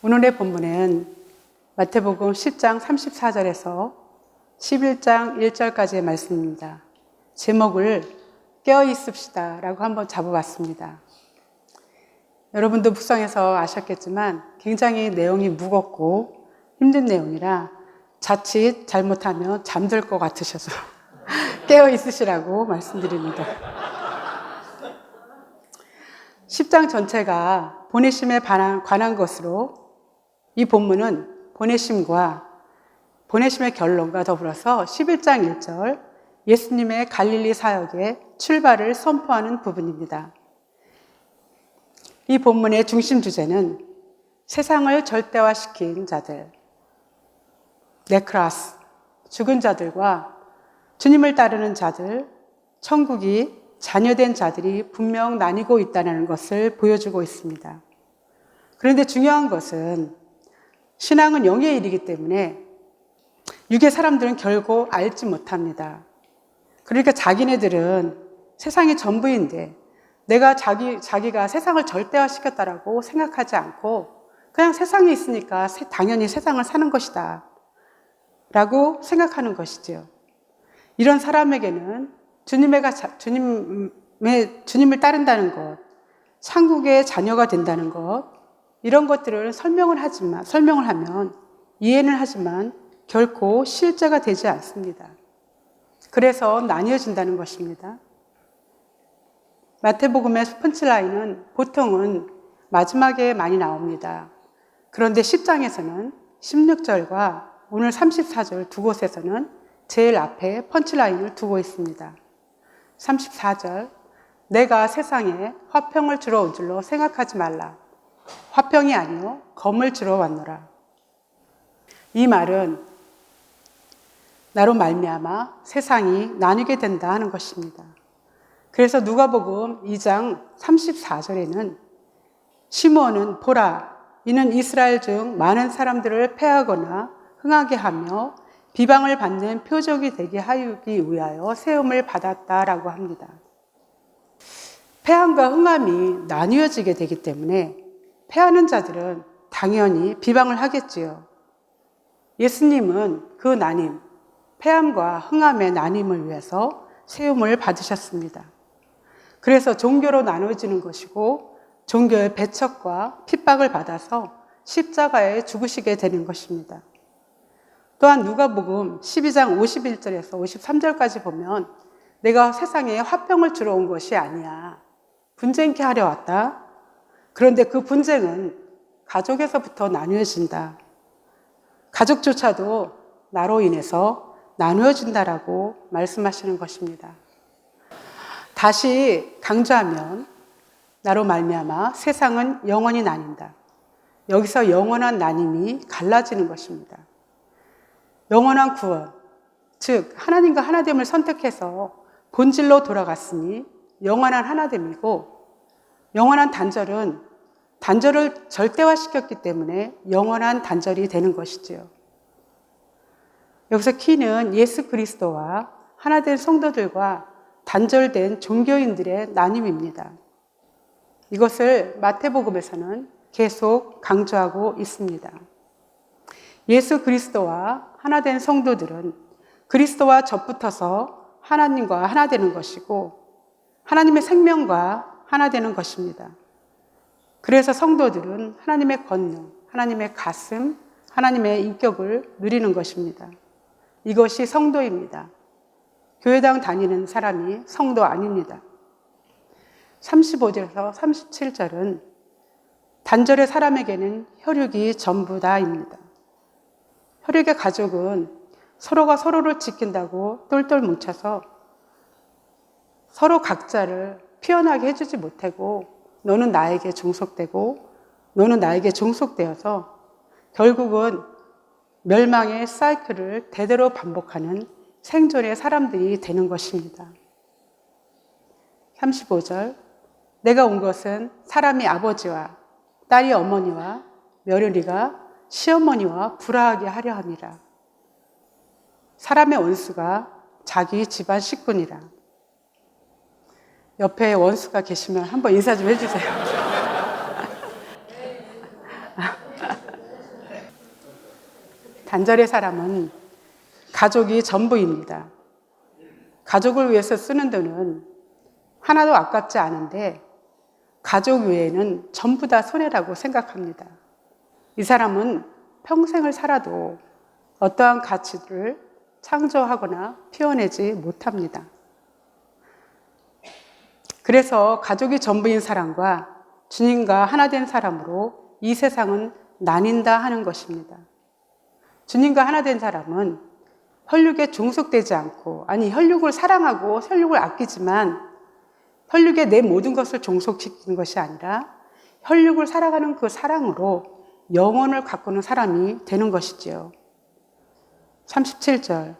오늘의 본문은 마태복음 10장 34절에서 11장 1절까지의 말씀입니다. 제목을 깨어 있읍시다 라고 한번 잡아봤습니다. 여러분도 묵상해서 아셨겠지만 굉장히 내용이 무겁고 힘든 내용이라 자칫 잘못하면 잠들 것 같으셔서 깨어 있으시라고 말씀드립니다. 10장 전체가 보내심에 관한 것으로 이 본문은 보내심의 결론과 더불어서 11장 1절 예수님의 갈릴리 사역의 출발을 선포하는 부분입니다. 이 본문의 중심 주제는 세상을 절대화시킨 자들, 네크라스, 죽은 자들과 주님을 따르는 자들, 천국이 자녀된 자들이 분명 나뉘고 있다는 것을 보여주고 있습니다. 그런데 중요한 것은 신앙은 영의 일이기 때문에 육의 사람들은 결코 알지 못합니다. 그러니까 자기네들은 세상이 전부인데 내가 자기가 세상을 절대화시켰다라고 생각하지 않고 그냥 세상에 있으니까 당연히 세상을 사는 것이다 라고 생각하는 것이지요. 이런 사람에게는 주님을 따른다는 것, 천국의 자녀가 된다는 것, 이런 것들을 설명을 하면 이해는 하지만 결코 실제가 되지 않습니다. 그래서 나뉘어진다는 것입니다. 마태복음의 펀치라인은 보통은 마지막에 많이 나옵니다. 그런데 10장에서는 16절과 오늘 34절 두 곳에서는 제일 앞에 펀치라인을 두고 있습니다. 34절, 내가 세상에 화평을 주러 온 줄로 생각하지 말라. 화평이 아니요 검을 주러 왔노라. 이 말은 나로 말미암아 세상이 나뉘게 된다 하는 것입니다. 그래서 누가복음 2장 34절에는 시므온은 보라, 이는 이스라엘 중 많은 사람들을 패하거나 흥하게 하며 비방을 받는 표적이 되게 하기 위하여 세움을 받았다라고 합니다. 패함과 흥함이 나뉘어지게 되기 때문에 패하는 자들은 당연히 비방을 하겠지요. 예수님은 그 나님, 패함과 흥함의 나님을 위해서 세움을 받으셨습니다. 그래서 종교로 나눠지는 것이고 종교의 배척과 핍박을 받아서 십자가에 죽으시게 되는 것입니다. 또한 누가복음 12장 51절에서 53절까지 보면 내가 세상에 화평을 주러 온 것이 아니야. 분쟁케 하려 왔다. 그런데 그 분쟁은 가족에서부터 나뉘어진다. 가족조차도 나로 인해서 나누어진다라고 말씀하시는 것입니다. 다시 강조하면 나로 말미암아 세상은 영원히 나뉜다. 여기서 영원한 나눔이 갈라지는 것입니다. 영원한 구원, 즉 하나님과 하나됨을 선택해서 본질로 돌아갔으니 영원한 하나됨이고 영원한 단절을 절대화시켰기 때문에 영원한 단절이 되는 것이지요. 여기서 키는 예수 그리스도와 하나된 성도들과 단절된 종교인들의 나눔입니다. 이것을 마태복음에서는 계속 강조하고 있습니다. 예수 그리스도와 하나된 성도들은 그리스도와 접붙어서 하나님과 하나 되는 것이고 하나님의 생명과 하나 되는 것입니다. 그래서 성도들은 하나님의 권능, 하나님의 가슴, 하나님의 인격을 누리는 것입니다. 이것이 성도입니다. 교회당 다니는 사람이 성도 아닙니다. 35절에서 37절은 단절의 사람에게는 혈육이 전부다입니다. 혈육의 가족은 서로가 서로를 지킨다고 똘똘 뭉쳐서 서로 각자를 피어나게 해주지 못하고 너는 나에게 종속되고 너는 나에게 종속되어서 결국은 멸망의 사이클을 대대로 반복하는 생존의 사람들이 되는 것입니다. 35절, 내가 온 것은 사람이 아버지와 딸이 어머니와 며느리가 시어머니와 불화하게 하려 함이라. 사람의 원수가 자기 집안 식구니라. 옆에 원수가 계시면 한번 인사 좀 해주세요. 단절의 사람은 가족이 전부입니다. 가족을 위해서 쓰는 돈은 하나도 아깝지 않은데 가족 외에는 전부 다 손해라고 생각합니다. 이 사람은 평생을 살아도 어떠한 가치를 창조하거나 피워내지 못합니다. 그래서 가족이 전부인 사람과 주님과 하나 된 사람으로 이 세상은 나뉜다 하는 것입니다. 주님과 하나 된 사람은 혈육에 종속되지 않고, 혈육을 사랑하고 혈육을 아끼지만 혈육에 내 모든 것을 종속시키는 것이 아니라 혈육을 살아가는 그 사랑으로 영혼을 가꾸는 사람이 되는 것이지요. 37절,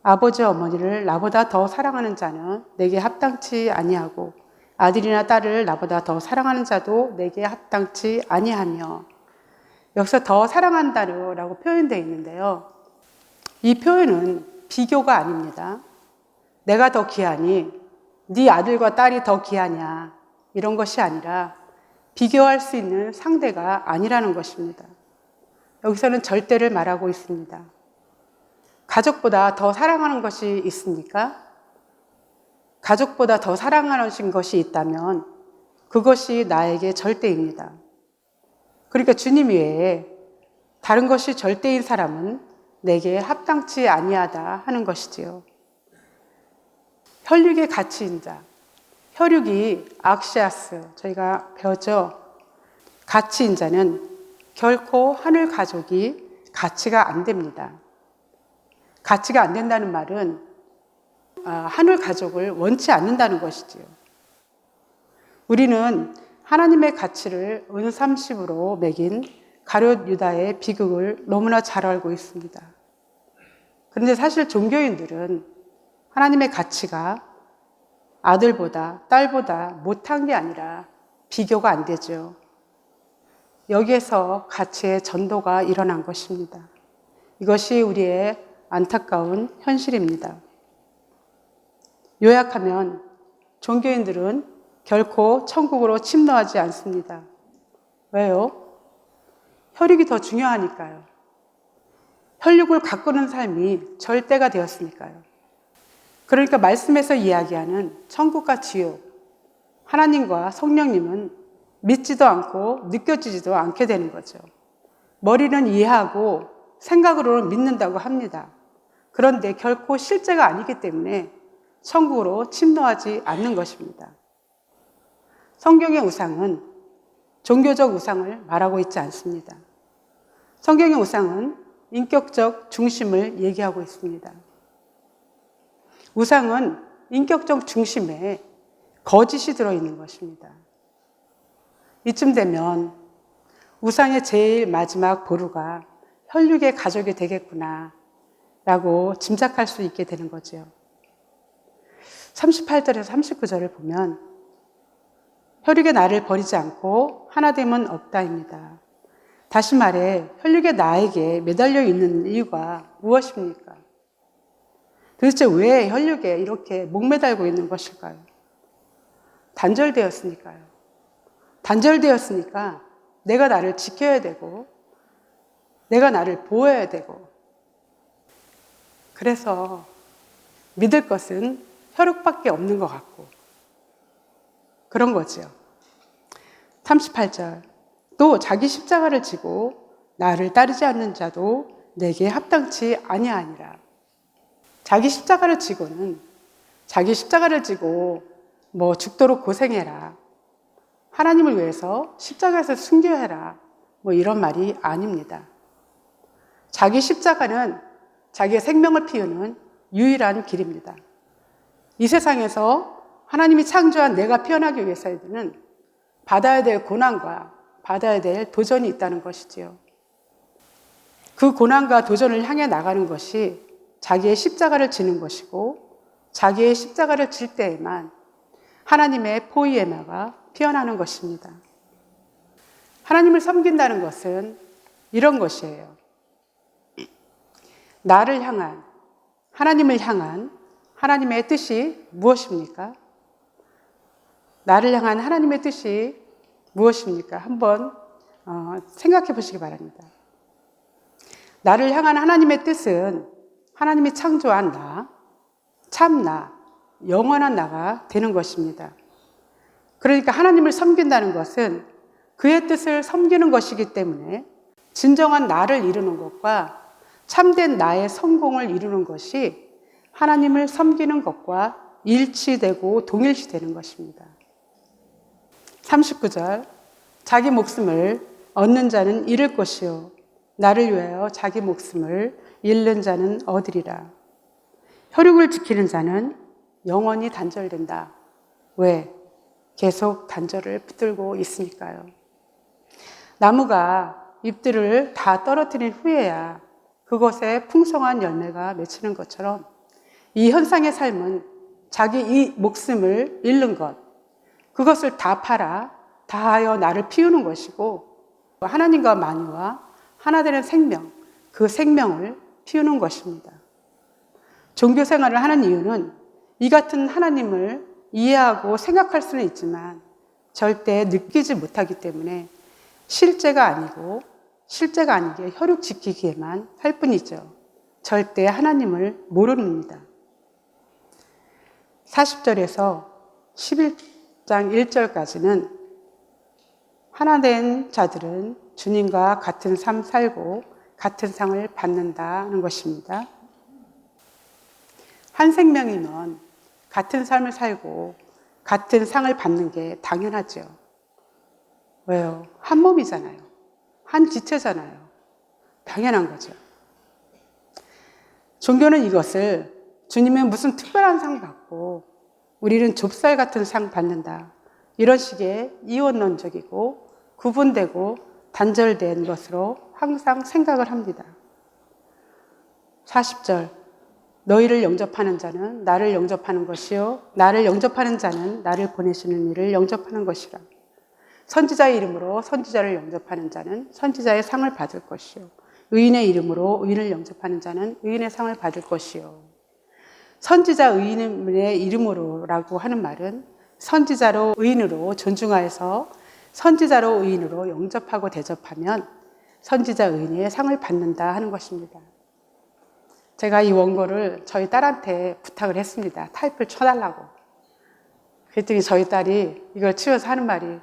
아버지 어머니를 나보다 더 사랑하는 자는 내게 합당치 아니하고 아들이나 딸을 나보다 더 사랑하는 자도 내게 합당치 아니하며, 여기서 더 사랑한다라고 표현되어 있는데요. 이 표현은 비교가 아닙니다. 내가 더 귀하니 네 아들과 딸이 더 귀하냐, 이런 것이 아니라 비교할 수 있는 상대가 아니라는 것입니다. 여기서는 절대를 말하고 있습니다. 가족보다 더 사랑하는 것이 있습니까? 가족보다 더 사랑하는 것이 있다면 그것이 나에게 절대입니다. 그러니까 주님 외에 다른 것이 절대인 사람은 내게 합당치 아니하다 하는 것이지요. 혈육의 가치인 자, 혈육이 악시아스, 저희가 배웠죠. 가치인 자는 결코 하늘 가족이 가치가 안 됩니다. 가치가 안 된다는 말은 하늘 가족을 원치 않는다는 것이지요. 우리는 하나님의 가치를 은30으로 매긴 가룟 유다의 비극을 너무나 잘 알고 있습니다. 그런데 사실 종교인들은 하나님의 가치가 아들보다 딸보다 못한 게 아니라 비교가 안 되죠. 여기에서 가치의 전도가 일어난 것입니다. 이것이 우리의 안타까운 현실입니다. 요약하면 종교인들은 결코 천국으로 침노하지 않습니다. 왜요? 혈육이 더 중요하니까요. 혈육을 가꾸는 삶이 절대가 되었으니까요. 그러니까 말씀에서 이야기하는 천국과 지옥, 하나님과 성령님은 믿지도 않고 느껴지지도 않게 되는 거죠. 머리는 이해하고 생각으로는 믿는다고 합니다. 그런데 결코 실제가 아니기 때문에 천국으로 침노하지 않는 것입니다. 성경의 우상은 종교적 우상을 말하고 있지 않습니다. 성경의 우상은 인격적 중심을 얘기하고 있습니다. 우상은 인격적 중심에 거짓이 들어있는 것입니다. 이쯤 되면 우상의 제일 마지막 보루가 혈육의 가족이 되겠구나 라고 짐작할 수 있게 되는 거죠. 38절에서 39절을 보면 혈육의 나를 버리지 않고 하나됨은 없다입니다. 다시 말해 혈육의 나에게 매달려 있는 이유가 무엇입니까? 도대체 왜 혈육에 이렇게 목매달고 있는 것일까요? 단절되었으니까요. 단절되었으니까 내가 나를 지켜야 되고 내가 나를 보호해야 되고, 그래서 믿을 것은 혈육밖에 없는 것 같고 그런 거죠. 38절, 또 자기 십자가를 지고 나를 따르지 않는 자도 내게 합당치 아니하니라. 자기 십자가를 지고는 자기 십자가를 지고 죽도록 고생해라, 하나님을 위해서 십자가에서 순교해라, 이런 말이 아닙니다. 자기 십자가는 자기의 생명을 피우는 유일한 길입니다. 이 세상에서 하나님이 창조한 내가 피어나기 위해서는 받아야 될 고난과 받아야 될 도전이 있다는 것이지요. 그 고난과 도전을 향해 나가는 것이 자기의 십자가를 지는 것이고, 자기의 십자가를 질 때에만 하나님의 포이에마가 피어나는 것입니다. 하나님을 섬긴다는 것은 이런 것이에요. 나를 향한, 하나님을 향한 하나님의 뜻이 무엇입니까? 나를 향한 하나님의 뜻이 무엇입니까? 한번 생각해 보시기 바랍니다. 나를 향한 하나님의 뜻은 하나님이 창조한 나, 참 나, 영원한 나가 되는 것입니다. 그러니까 하나님을 섬긴다는 것은 그의 뜻을 섬기는 것이기 때문에 진정한 나를 이루는 것과 참된 나의 성공을 이루는 것이 하나님을 섬기는 것과 일치되고 동일시되는 것입니다. 39절, 자기 목숨을 얻는 자는 잃을 것이요 나를 위하여 자기 목숨을 잃는 자는 얻으리라. 혈육을 지키는 자는 영원히 단절된다. 왜? 계속 단절을 붙들고 있으니까요. 나무가 잎들을 다 떨어뜨린 후에야 그것에 풍성한 열매가 맺히는 것처럼 이 현상의 삶은 자기 이 목숨을 잃는 것, 그것을 다 팔아 다하여 나를 피우는 것이고 하나님과 만유와 하나 되는 생명, 그 생명을 피우는 것입니다. 종교 생활을 하는 이유는 이 같은 하나님을 이해하고 생각할 수는 있지만 절대 느끼지 못하기 때문에 실제가 아니게 혈육 지키기에만 할 뿐이죠. 절대 하나님을 모릅니다. 40절에서 11장 1절까지는 하나 된 자들은 주님과 같은 삶 살고 같은 상을 받는다는 것입니다. 한 생명이면 같은 삶을 살고 같은 상을 받는 게 당연하죠. 왜요? 한 몸이잖아요. 한 지체잖아요. 당연한 거죠. 종교는 이것을 주님은 무슨 특별한 상 받고 우리는 좁쌀 같은 상 받는다. 이런 식의 이원론적이고 구분되고 단절된 것으로 항상 생각을 합니다. 40절, 너희를 영접하는 자는 나를 영접하는 것이요 나를 영접하는 자는 나를 보내시는 이를 영접하는 것이라. 선지자의 이름으로 선지자를 영접하는 자는 선지자의 상을 받을 것이요 의인의 이름으로 의인을 영접하는 자는 의인의 상을 받을 것이요. 선지자 의인의 이름으로라고 하는 말은 선지자로 의인으로 존중하여서 선지자로 의인으로 영접하고 대접하면 선지자 의인의 상을 받는다 하는 것입니다. 제가 이 원고를 저희 딸한테 부탁을 했습니다. 타입을 쳐달라고. 그랬더니 저희 딸이 이걸 치면서 하는 말이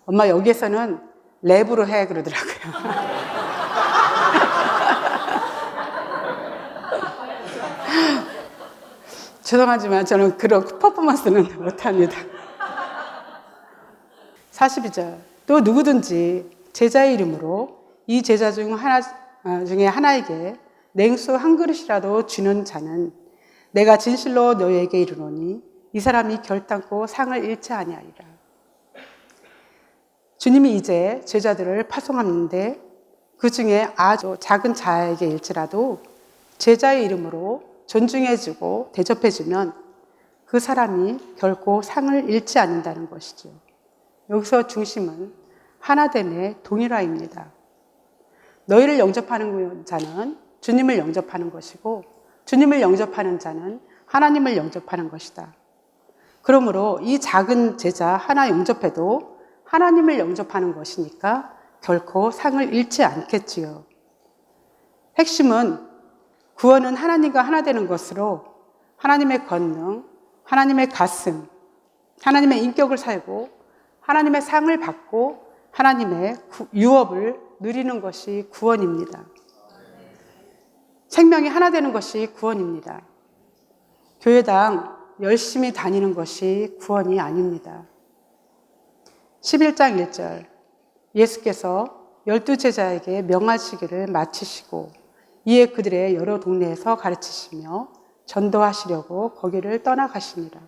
엄마 여기에서는 랩으로 해 그러더라고요. 죄송하지만 저는 그런 퍼포먼스는 못합니다. 42절, 또 누구든지 제자의 이름으로 이 제자 중에 하나에게 냉수 한 그릇이라도 주는 자는 내가 진실로 너희에게 이르노니 이 사람이 결단코 상을 잃지 아니하리라. 주님이 이제 제자들을 파송하는데 그 중에 아주 작은 자에게일지라도 제자의 이름으로 존중해주고 대접해주면 그 사람이 결코 상을 잃지 않는다는 것이죠. 여기서 중심은 하나됨의 동일화입니다. 너희를 영접하는 자는 주님을 영접하는 것이고 주님을 영접하는 자는 하나님을 영접하는 것이다. 그러므로 이 작은 제자 하나 영접해도 하나님을 영접하는 것이니까 결코 상을 잃지 않겠지요. 핵심은 구원은 하나님과 하나 되는 것으로 하나님의 권능, 하나님의 가슴, 하나님의 인격을 살고 하나님의 상을 받고 하나님의 유업을 누리는 것이 구원입니다. 생명이 하나 되는 것이 구원입니다. 교회당 열심히 다니는 것이 구원이 아닙니다. 11장 1절, 예수께서 12제자에게 명하시기를 마치시고 이에 그들의 여러 동네에서 가르치시며 전도하시려고 거기를 떠나가시니라.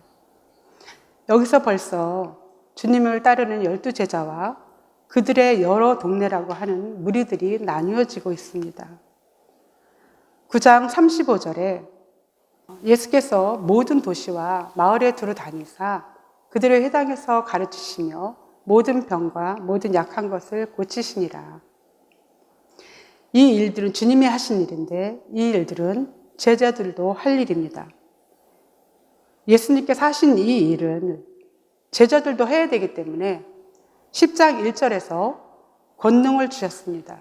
여기서 벌써 주님을 따르는 12제자와 그들의 여러 동네라고 하는 무리들이 나뉘어지고 있습니다. 9장 35절에 예수께서 모든 도시와 마을에 두루 다니사 그들의 회당에서 가르치시며 모든 병과 모든 약한 것을 고치시니라. 이 일들은 주님이 하신 일인데 이 일들은 제자들도 할 일입니다. 예수님께서 하신 이 일은 제자들도 해야 되기 때문에 10장 1절에서 권능을 주셨습니다.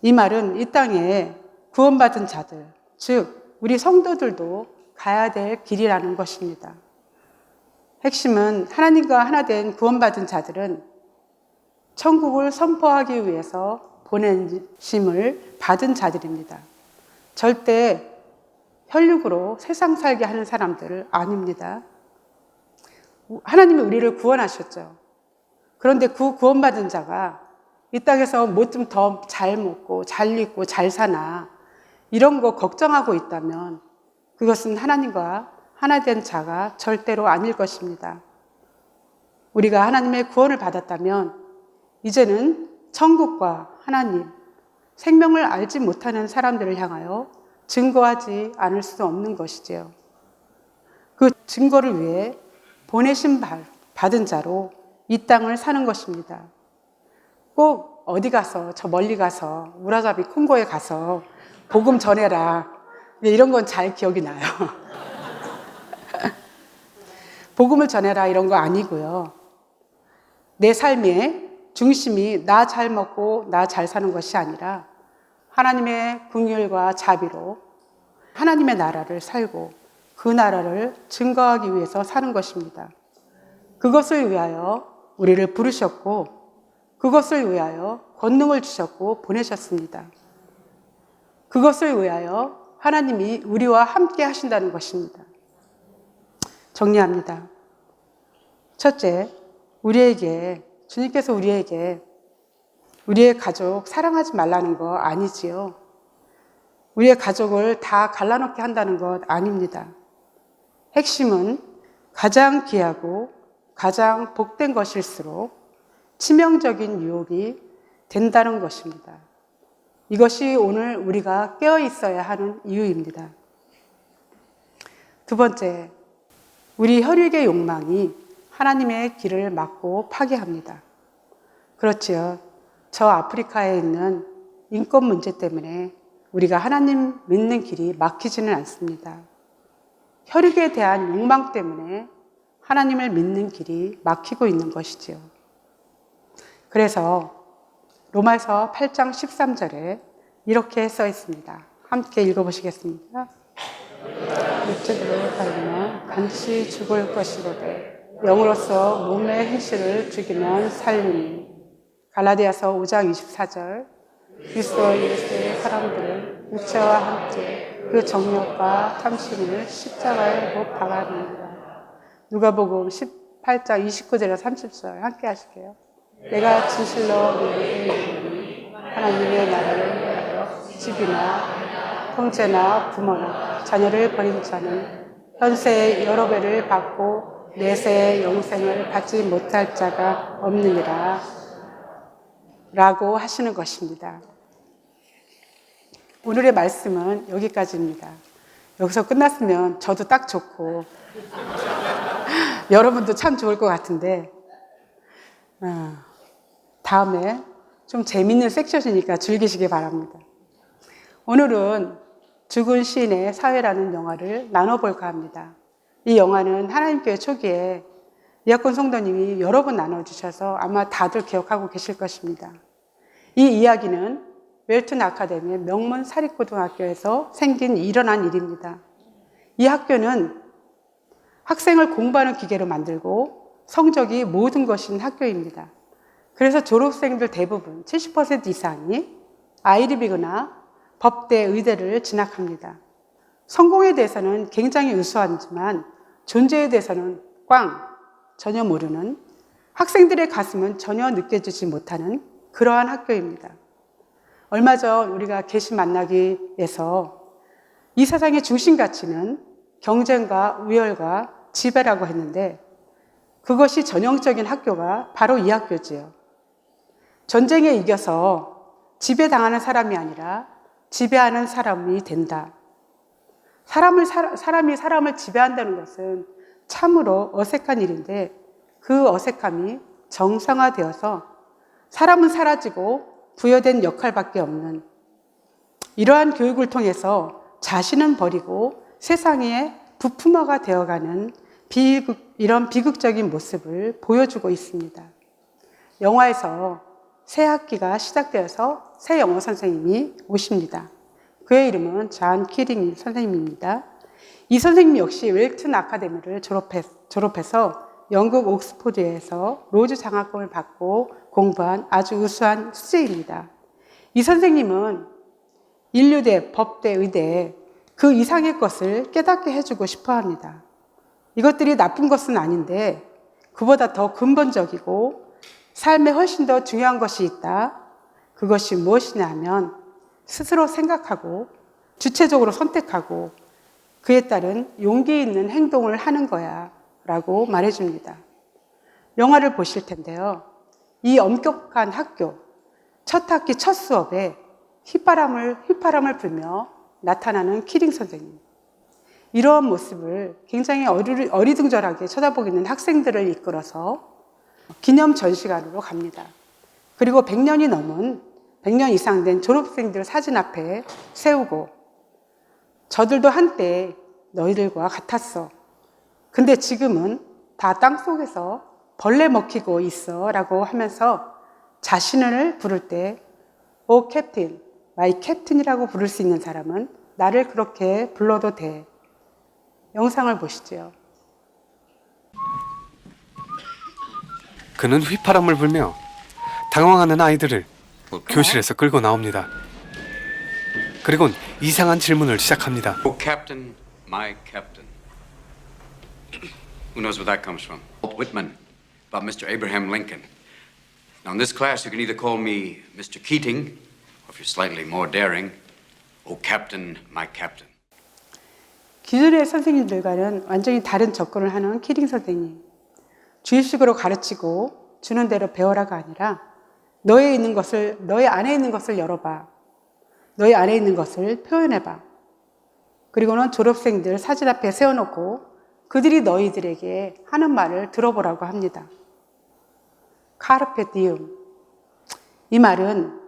이 말은 이 땅에 구원받은 자들, 즉 우리 성도들도 가야 될 길이라는 것입니다. 핵심은 하나님과 하나 된 구원받은 자들은 천국을 선포하기 위해서 보내심을 받은 자들입니다. 절대 혈육으로 세상 살게 하는 사람들 아닙니다. 하나님이 우리를 구원하셨죠. 그런데 그 구원받은 자가 이 땅에서 뭐 좀 더 잘 먹고 잘 입고 잘 사나 이런 거 걱정하고 있다면 그것은 하나님과 하나 된 자가 절대로 아닐 것입니다. 우리가 하나님의 구원을 받았다면 이제는 천국과 하나님, 생명을 알지 못하는 사람들을 향하여 증거하지 않을 수 없는 것이지요. 그 증거를 위해 보내심 받은 자로 이 땅을 사는 것입니다. 꼭 어디 가서 저 멀리 가서 우라잡이 콩고에 가서 복음 전해라 이런 건 잘 기억이 나요. 복음을 전해라 이런 거 아니고요. 내 삶의 중심이 나 잘 먹고 나 잘 사는 것이 아니라 하나님의 긍휼과 자비로 하나님의 나라를 살고 그 나라를 증거하기 위해서 사는 것입니다. 그것을 위하여 우리를 부르셨고 그것을 위하여 권능을 주셨고 보내셨습니다. 그것을 위하여 하나님이 우리와 함께 하신다는 것입니다. 정리합니다. 첫째, 주님께서 우리에게 우리의 가족 사랑하지 말라는 거 아니지요. 우리의 가족을 다 갈라놓게 한다는 것 아닙니다. 핵심은 가장 귀하고 가장 복된 것일수록 치명적인 유혹이 된다는 것입니다. 이것이 오늘 우리가 깨어 있어야 하는 이유입니다. 두 번째, 우리 혈육의 욕망이 하나님의 길을 막고 파괴합니다. 그렇지요. 저 아프리카에 있는 인권 문제 때문에 우리가 하나님 믿는 길이 막히지는 않습니다. 혈육에 대한 욕망 때문에 하나님을 믿는 길이 막히고 있는 것이지요. 그래서 로마서 8장 13절에 이렇게 써 있습니다. 함께 읽어보시겠습니다. 육체대로 살면 반드시 죽을 것이로되 영으로서 몸의 행실을 죽이면 살리니. 갈라디아서 5장 24절. 그리스도 예수의 사람들은 육체와 함께 그 정욕과 탐심을 십자가에 못 박아냅니다. 누가복음 18장 29절에서 30절 함께 하실게요. 내가 진실로 너희에게 이르노니 하나님의 나라를 위하여 집이나 형제나 부모나 자녀를 버린 자는 현세의 여러 배를 받고 내세의 영생을 받지 못할 자가 없느니라 라고 하시는 것입니다. 오늘의 말씀은 여기까지입니다. 여기서 끝났으면 저도 딱 좋고 여러분도 참 좋을 것 같은데 다음에 좀 재밌는 섹션이니까 즐기시기 바랍니다. 오늘은 죽은 시인의 사회라는 영화를 나눠볼까 합니다. 이 영화는 하나님교회 초기에 이학권 성도님이 여러 번 나눠주셔서 아마 다들 기억하고 계실 것입니다. 이 이야기는 웰튼 아카데미의 명문 사립고등학교에서 일어난 일입니다. 이 학교는 학생을 공부하는 기계로 만들고 성적이 모든 것인 학교입니다. 그래서 졸업생들 대부분 70% 이상이 아이리비거나 법대, 의대를 진학합니다. 성공에 대해서는 굉장히 우수하지만 존재에 대해서는 전혀 모르는, 학생들의 가슴은 전혀 느껴지지 못하는 그러한 학교입니다. 얼마 전 우리가 계시 만나기에서 이 세상의 중심 가치는 경쟁과 우열과 지배라고 했는데 그것이 전형적인 학교가 바로 이 학교지요. 전쟁에 이겨서 지배당하는 사람이 아니라 지배하는 사람이 된다. 사람이 사람을 지배한다는 것은 참으로 어색한 일인데 그 어색함이 정상화되어서 사람은 사라지고 부여된 역할밖에 없는 이러한 교육을 통해서 자신은 버리고 세상에 부품화가 되어가는 이런 비극적인 모습을 보여주고 있습니다. 영화에서 새 학기가 시작되어서 새 영어 선생님이 오십니다. 그의 이름은 존 키링 선생님입니다. 이 선생님 역시 웰튼 아카데미를 졸업해서 영국 옥스포드에서 로즈 장학금을 받고 공부한 아주 우수한 수재입니다. 이 선생님은 인류대, 법대, 의대 그 이상의 것을 깨닫게 해주고 싶어 합니다. 이것들이 나쁜 것은 아닌데 그보다 더 근본적이고 삶에 훨씬 더 중요한 것이 있다. 그것이 무엇이냐 하면 스스로 생각하고 주체적으로 선택하고 그에 따른 용기 있는 행동을 하는 거야 라고 말해줍니다. 영화를 보실 텐데요. 이 엄격한 학교, 첫 학기 첫 수업에 휘파람을 불며 나타나는 키링 선생님. 이러한 모습을 굉장히 어리둥절하게 쳐다보고 있는 학생들을 이끌어서 기념 전시관으로 갑니다. 그리고 100년 이상 된 졸업생들 사진 앞에 세우고 저들도 한때 너희들과 같았어. 근데 지금은 다 땅속에서 벌레 먹히고 있어 라고 하면서 자신을 부를 때 오 캡틴, 마이 캡틴이라고 부를 수 있는 사람은 나를 그렇게 불러도 돼. 영상을 보시죠. 그는 휘파람을 불며 당황하는 아이들을 교실에서 끌고 나옵니다. 그리곤 이상한 질문을 시작합니다. Oh, Captain, my Captain. Who knows where that comes from? Walt Whitman, about Mr. Abraham Lincoln. Now, in this class, you can either call me Mr. Keating, or if you're slightly more daring, oh, Captain, my Captain. 기존의 선생님들과는 완전히 다른 접근을 하는 키링 선생님. 주입식으로 가르치고 주는 대로 배워라가 아니라 너의 안에 있는 것을 열어봐. 너의 안에 있는 것을 표현해봐. 그리고는 졸업생들 사진 앞에 세워놓고 그들이 너희들에게 하는 말을 들어보라고 합니다. 카르페 디움. 이 말은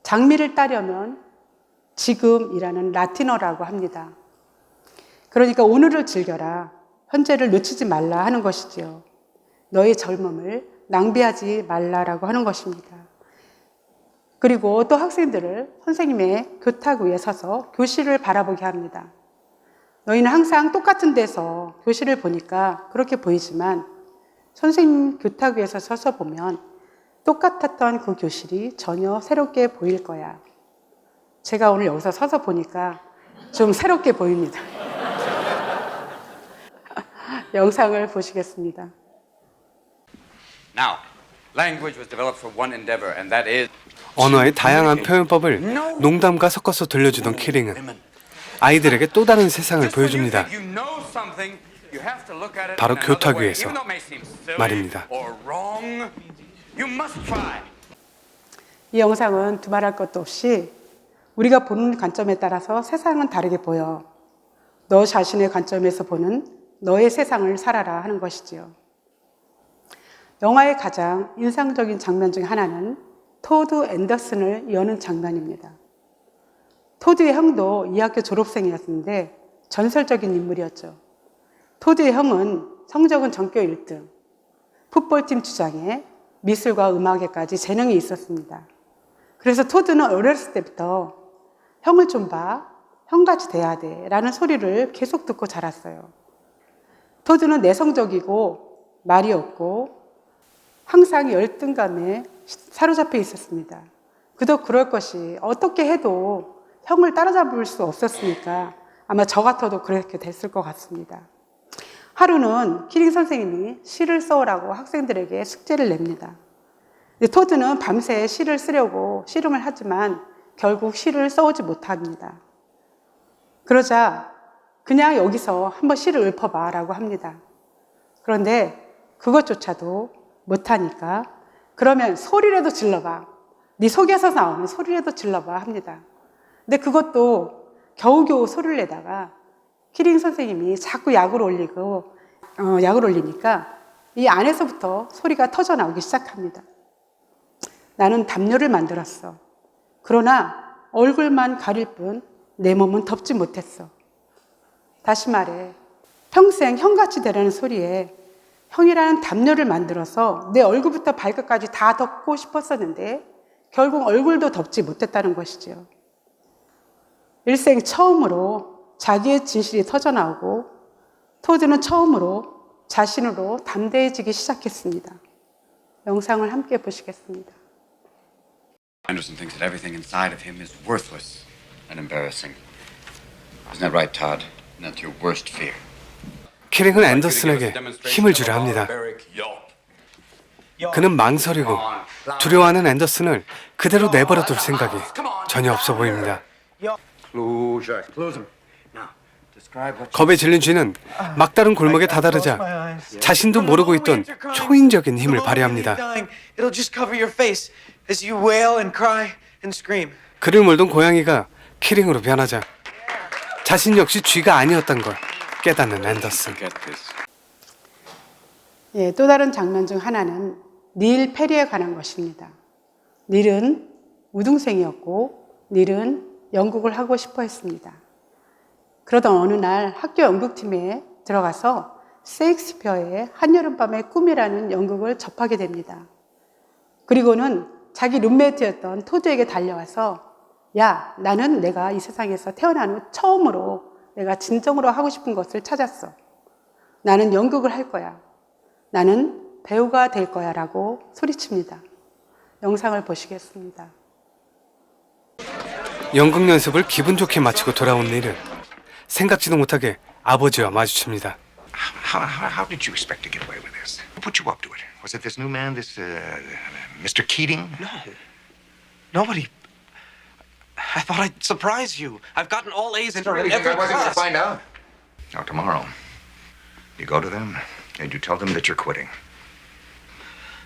장미를 따려면 지금이라는 라틴어라고 합니다. 그러니까 오늘을 즐겨라. 현재를 놓치지 말라 하는 것이지요. 너의 젊음을 낭비하지 말라라고 하는 것입니다. 그리고 또 학생들을 선생님의 교탁 위에 서서 교실을 바라보게 합니다. 너희는 항상 똑같은 데서 교실을 보니까 그렇게 보이지만 선생님 교탁 위에서 서서 보면 똑같았던 그 교실이 전혀 새롭게 보일 거야. 제가 오늘 여기서 서서 보니까 좀 새롭게 보입니다. 영상을 보시겠습니다. Now, language was developed for one endeavor, and that is 언어의 다양한 표현법을 농담과 섞어서 들려주던 키링은 아이들에게 또 다른 세상을 보여줍니다. 바로 교탁 위에서 말입니다. 이 영상은 두말할 것도 없이 우리가 보는 관점에 따라서 세상은 다르게 보여. 너 자신의 관점에서 보는 너의 세상을 살아라 하는 것이지요. 영화의 가장 인상적인 장면 중 하나는 토드 앤더슨을 여는 장면입니다. 토드의 형도 이 학교 졸업생이었는데 전설적인 인물이었죠. 토드의 형은 성적은 전교 1등, 풋볼팀 주장에 미술과 음악에까지 재능이 있었습니다. 그래서 토드는 어렸을 때부터 형을 좀 봐, 형같이 돼야 돼 라는 소리를 계속 듣고 자랐어요. 토드는 내성적이고 말이 없고 항상 열등감에 사로잡혀 있었습니다. 그도 그럴 것이 어떻게 해도 형을 따라잡을 수 없었으니까 아마 저 같아도 그렇게 됐을 것 같습니다. 하루는 키링 선생님이 시를 써오라고 학생들에게 숙제를 냅니다. 토드는 밤새 시를 쓰려고 씨름을 하지만 결국 시를 써오지 못합니다. 그러자 그냥 여기서 한번 시를 읊어봐 라고 합니다. 그런데 그것조차도 못하니까 그러면 소리라도 질러봐. 네 속에서 나오는 소리라도 질러봐 합니다. 근데 그것도 겨우겨우 소리를 내다가 키링 선생님이 자꾸 약을 올리니까 이 안에서부터 소리가 터져 나오기 시작합니다. 나는 담요를 만들었어. 그러나 얼굴만 가릴 뿐 내 몸은 덮지 못했어. 다시 말해 평생 형같이 되라는 소리에 형이라는 담요를 만들어서 내 얼굴부터 발끝까지 다 덮고 싶었었는데 결국 얼굴도 덮지 못했다는 것이죠. 일생 처음으로 자기의 진실이 터져나오고 토드는 처음으로 자신으로 담대해지기 시작했습니다. 영상을 함께 보시겠습니다. Anderson thinks that everything inside of him is worthless and embarrassing. Isn't that right, Todd? Isn't that your worst fear? 키링은 앤더슨에게 힘을 주려 합니다. 그는 망설이고 두려워하는 앤더슨을 그대로 내버려둘 생각이 전혀 없어 보입니다. 겁에 질린 쥐는 막다른 골목에 다다르자 자신도 모르고 있던 초인적인 힘을 발휘합니다. 그를 몰던 고양이가 키링으로 변하자 자신 역시 쥐가 아니었던 걸 깨닫는 앤더슨. 예, 또 다른 장면 중 하나는 닐 페리에 관한 것입니다. 닐은 우등생이었고 닐은 연극을 하고 싶어 했습니다. 그러던 어느 날 학교 연극팀에 들어가서 셰익스피어의 한여름밤의 꿈이라는 연극을 접하게 됩니다. 그리고는 자기 룸메이트였던 토드에게 달려와서 야, 나는 내가 이 세상에서 태어난 후 처음으로 내가 진정으로 하고 싶은 것을 찾았어. 나는 연극을 할 거야. 나는 배우가 될 거야 라고 소리칩니다. 영상을 보시겠습니다. 연극 연습을 기분 좋게 마치고 돌아온 닐은 생각지도 못하게 아버지와 마주칩니다. How did you expect to get away with this? Who put you up to it? Was it this new man, this Mr. Keating? No. Nobody. I thought I'd surprise you. I've gotten all A's in every class. Find out. Now, tomorrow, you go to them and you tell them that you're quitting.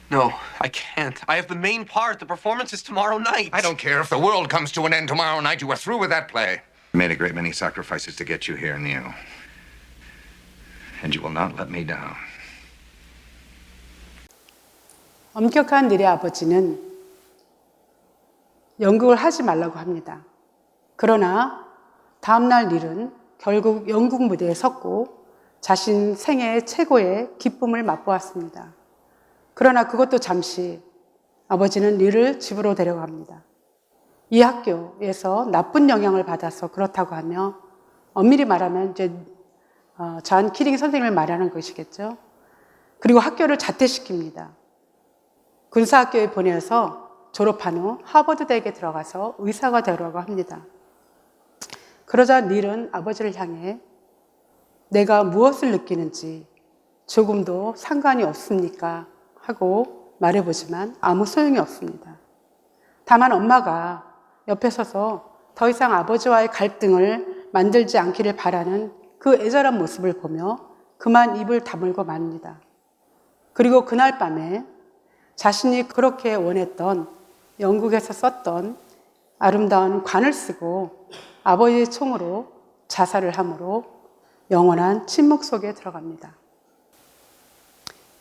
No, I can't. I have the main part. The performance is tomorrow night. I don't care if the world comes to an end tomorrow night. You were through with that play. I made a great many sacrifices to get you here, Neil. And you will not let me down. 엄격한 닐의 아버지는 연극을 하지 말라고 합니다. 그러나 다음날 닐은 결국 연극 무대에 섰고 자신 생애 최고의 기쁨을 맛보았습니다. 그러나 그것도 잠시 아버지는 닐을 집으로 데려갑니다. 이 학교에서 나쁜 영향을 받아서 그렇다고 하며 엄밀히 말하면 이제 존 키링 선생님을 말하는 것이겠죠. 그리고 학교를 자퇴시킵니다. 군사학교에 보내서 졸업한 후 하버드대에 들어가서 의사가 되려고 합니다. 그러자 닐은 아버지를 향해 내가 무엇을 느끼는지 조금도 상관이 없습니까? 하고 말해보지만 아무 소용이 없습니다. 다만 엄마가 옆에 서서 더 이상 아버지와의 갈등을 만들지 않기를 바라는 그 애절한 모습을 보며 그만 입을 다물고 맙니다. 그리고 그날 밤에 자신이 그렇게 원했던 영국에서 썼던 아름다운 관을 쓰고 아버지의 총으로 자살을 함으로 영원한 침묵 속에 들어갑니다.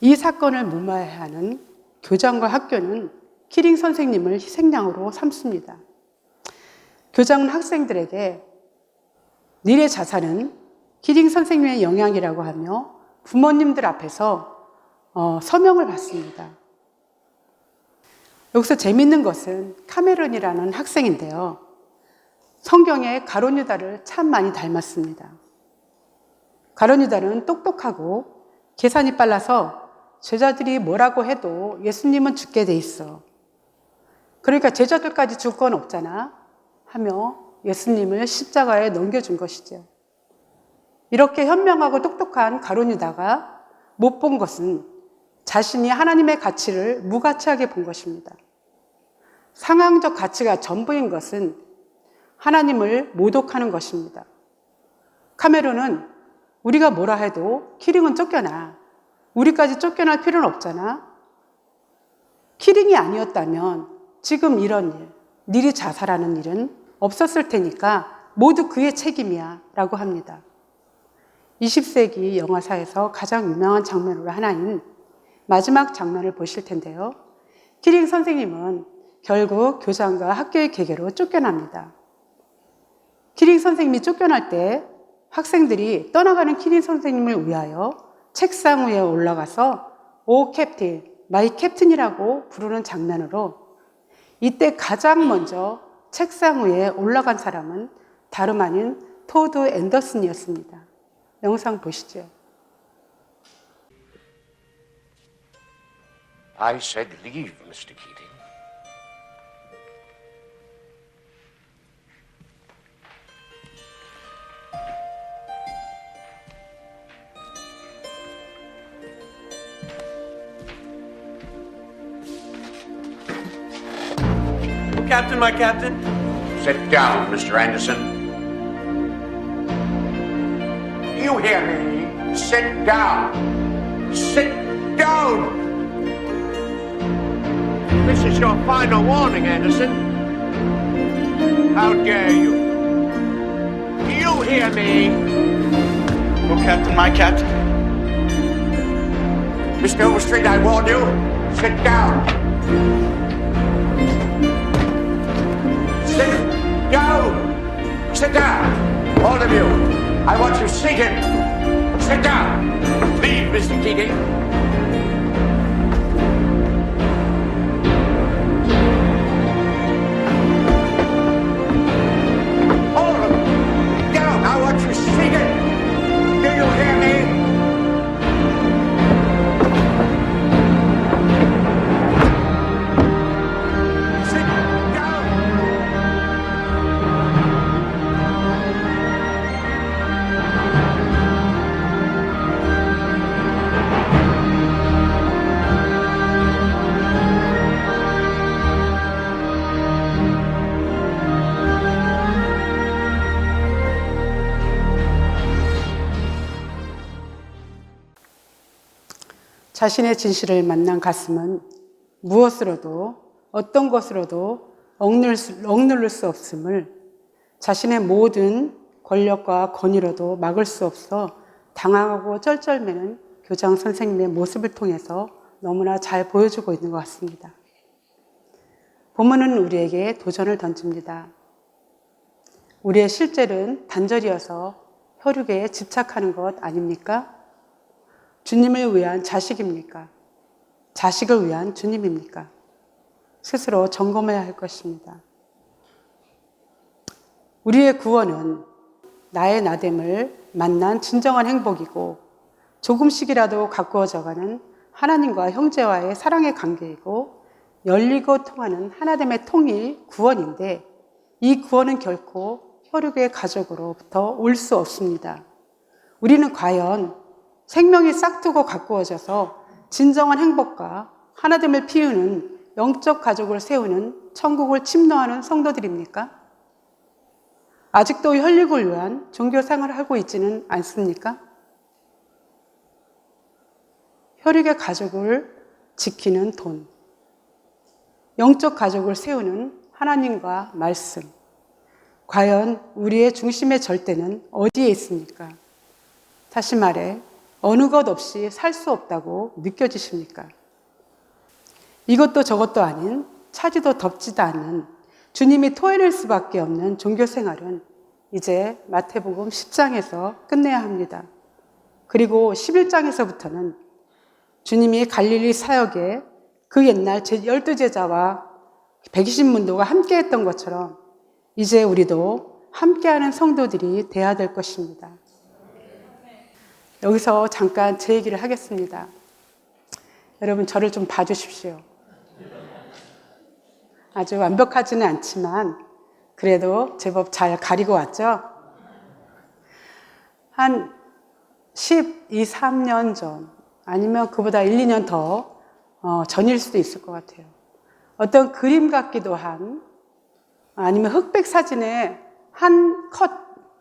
이 사건을 무마해하는 교장과 학교는 키링 선생님을 희생양으로 삼습니다. 교장은 학생들에게 닐의 자살은 키링 선생님의 영향이라고 하며 부모님들 앞에서 서명을 받습니다. 여기서 재밌는 것은 카메론이라는 학생인데요. 성경에 가룟 유다를 참 많이 닮았습니다. 가룟 유다는 똑똑하고 계산이 빨라서 제자들이 뭐라고 해도 예수님은 죽게 돼 있어. 그러니까 제자들까지 죽을 건 없잖아 하며 예수님을 십자가에 넘겨준 것이죠. 이렇게 현명하고 똑똑한 가룟 유다가 못 본 것은 자신이 하나님의 가치를 무가치하게 본 것입니다. 상황적 가치가 전부인 것은 하나님을 모독하는 것입니다. 카메론은 우리가 뭐라 해도 키링은 쫓겨나. 우리까지 쫓겨날 필요는 없잖아. 키링이 아니었다면 지금 이런 일, 닐이 자살하는 일은 없었을 테니까 모두 그의 책임이야 라고 합니다. 20세기 영화사에서 가장 유명한 장면으로 하나인 마지막 장면을 보실 텐데요. 키링 선생님은 결국 교장과 학교의 계계로 쫓겨납니다. 키링 선생님이 쫓겨날 때 학생들이 떠나가는 키링 선생님을 위하여 책상 위에 올라가서 오 캡틴, 마이 캡틴이라고 부르는 장난으로 이때 가장 먼저 책상 위에 올라간 사람은 다름 아닌 토드 앤더슨이었습니다. 영상 보시죠. I said leave, Mr. Keating. Captain, my captain. Sit down, Mr. Anderson. You hear me? Sit down. Sit down. This is your final warning, Anderson. How dare you? Do you hear me? Oh, Captain, my captain. Mr. Overstreet, I warn you. Sit down. Sit down. Sit down. All of you. I want you seated. Sit down. Leave, Mr. Keating. All of you. Down. I want you seated. Do you hear me? Sit down. 자신의 진실을 만난 가슴은 무엇으로도 어떤 것으로도 억누를 수 없음을 자신의 모든 권력과 권위로도 막을 수 없어 당황하고 쩔쩔매는 교장 선생님의 모습을 통해서 너무나 잘 보여주고 있는 것 같습니다. 본문은 우리에게 도전을 던집니다. 우리의 실제는 단절이어서 혈육에 집착하는 것 아닙니까? 주님을 위한 자식입니까? 자식을 위한 주님입니까? 스스로 점검해야 할 것입니다. 우리의 구원은 나의 나됨을 만난 진정한 행복이고 조금씩이라도 가꾸어져가는 하나님과 형제와의 사랑의 관계이고 열리고 통하는 하나됨의 통일 구원인데 이 구원은 결코 혈육의 가족으로부터 올 수 없습니다. 우리는 과연 생명이 싹트고 가꾸어져서 진정한 행복과 하나됨을 피우는 영적 가족을 세우는 천국을 침노하는 성도들입니까? 아직도 혈육을 위한 종교 생활을 하고 있지는 않습니까? 혈육의 가족을 지키는 돈, 영적 가족을 세우는 하나님과 말씀, 과연 우리의 중심의 절대는 어디에 있습니까? 다시 말해 어느 것 없이 살 수 없다고 느껴지십니까? 이것도 저것도 아닌 차지도 덥지도 않는 주님이 토해낼 수밖에 없는 종교 생활은 이제 마태복음 10장에서 끝내야 합니다. 그리고 11장에서부터는 주님이 갈릴리 사역에 그 옛날 12제자와 120문도가 함께했던 것처럼 이제 우리도 함께하는 성도들이 돼야 될 것입니다. 여기서 잠깐 제 얘기를 하겠습니다. 여러분 저를 좀 봐주십시오. 아주 완벽하지는 않지만 그래도 제법 잘 가리고 왔죠? 한 12, 13년 전 아니면 그보다 1, 2년 더 전일 수도 있을 것 같아요. 어떤 그림 같기도 한 아니면 흑백 사진의 한 컷,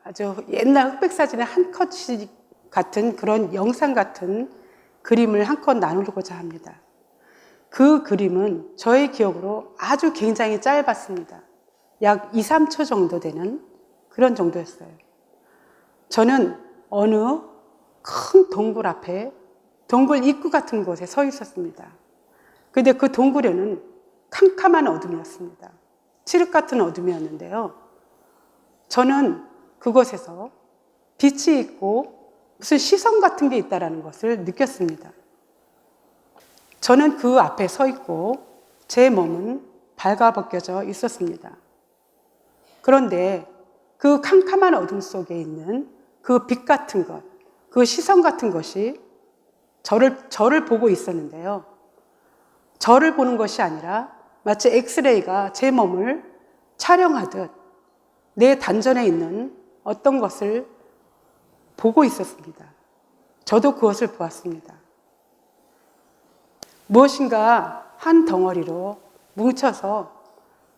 아주 옛날 흑백 사진의 한 컷이 같은 그런 영상 같은 그림을 한 컷 나누고자 합니다. 그 그림은 저의 기억으로 아주 굉장히 짧았습니다. 약 2, 3초 정도 되는 그런 정도였어요. 저는 어느 큰 동굴 앞에 동굴 입구 같은 곳에 서 있었습니다. 그런데 그 동굴에는 캄캄한 어둠이었습니다. 칠흑 같은 어둠이었는데요. 저는 그곳에서 빛이 있고 무슨 시선 같은 게 있다는 것을 느꼈습니다. 저는 그 앞에 서 있고 제 몸은 발가벗겨져 있었습니다. 그런데 그 캄캄한 어둠 속에 있는 그 빛 같은 것, 그 시선 같은 것이 저를 보고 있었는데요. 저를 보는 것이 아니라 마치 엑스레이가 제 몸을 촬영하듯 내 단전에 있는 어떤 것을 보고 있었습니다. 저도 그것을 보았습니다. 무엇인가 한 덩어리로 뭉쳐서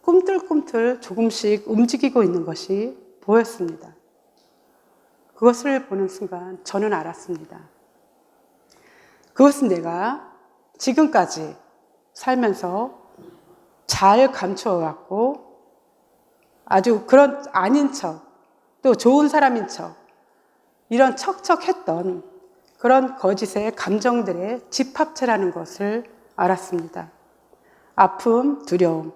꿈틀꿈틀 조금씩 움직이고 있는 것이 보였습니다. 그것을 보는 순간 저는 알았습니다. 그것은 내가 지금까지 살면서 잘 감추어왔고 아주 그런 아닌 척, 또 좋은 사람인 척, 이런 척척했던 그런 거짓의 감정들의 집합체라는 것을 알았습니다. 아픔, 두려움,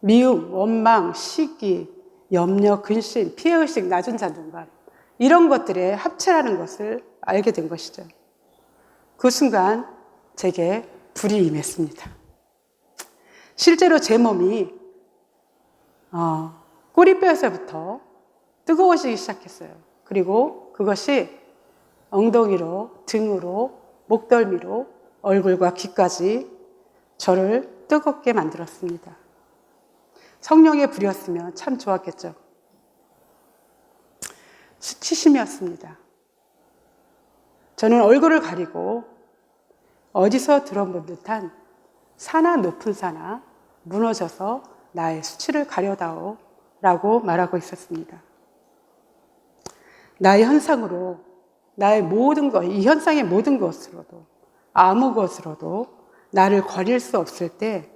미움, 원망, 시기, 염려, 근심, 피해의식, 낮은 자존감, 이런 것들의 합체라는 것을 알게 된 것이죠. 그 순간 제게 불이 임했습니다. 실제로 제 몸이 꼬리뼈에서부터 뜨거워지기 시작했어요. 그리고 그것이 엉덩이로, 등으로, 목덜미로, 얼굴과 귀까지 저를 뜨겁게 만들었습니다. 성령의 불이었으면 참 좋았겠죠. 수치심이었습니다. 저는 얼굴을 가리고 어디서 들어본 듯한 산하 높은 산하 무너져서 나의 수치를 가려다오 라고 말하고 있었습니다. 나의 현상으로, 나의 모든 것, 이 현상의 모든 것으로도, 아무 것으로도 나를 가릴 수 없을 때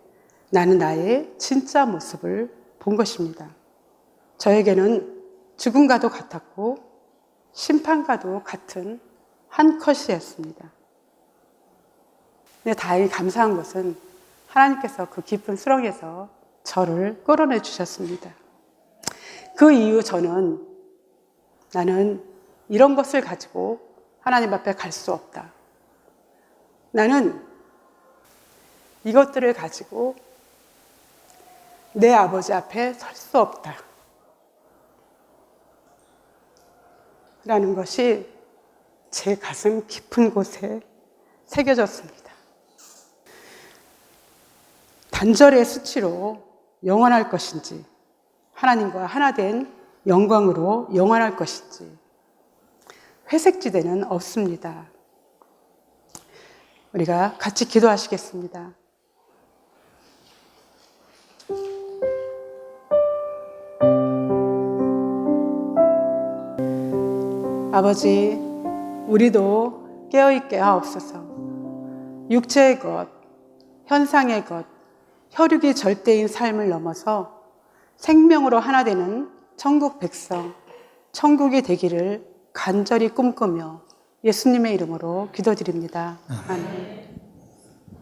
나는 나의 진짜 모습을 본 것입니다. 저에게는 죽음과도 같았고 심판과도 같은 한 컷이었습니다. 근데 다행히 감사한 것은 하나님께서 그 깊은 수렁에서 저를 끌어내 주셨습니다. 그 이후 저는 나는 이런 것을 가지고 하나님 앞에 갈 수 없다. 나는 이것들을 가지고 내 아버지 앞에 설 수 없다. 라는 것이 제 가슴 깊은 곳에 새겨졌습니다. 단절의 수치로 영원할 것인지, 하나님과 하나 된 영광으로 영원할 것인지, 회색지대는 없습니다. 우리가 같이 기도하시겠습니다. 아버지, 우리도 깨어있게 하옵소서. 육체의 것, 현상의 것, 혈육이 절대인 삶을 넘어서 생명으로 하나 되는 천국 백성, 천국이 되기를 간절히 꿈꾸며 예수님의 이름으로 기도드립니다. 아멘.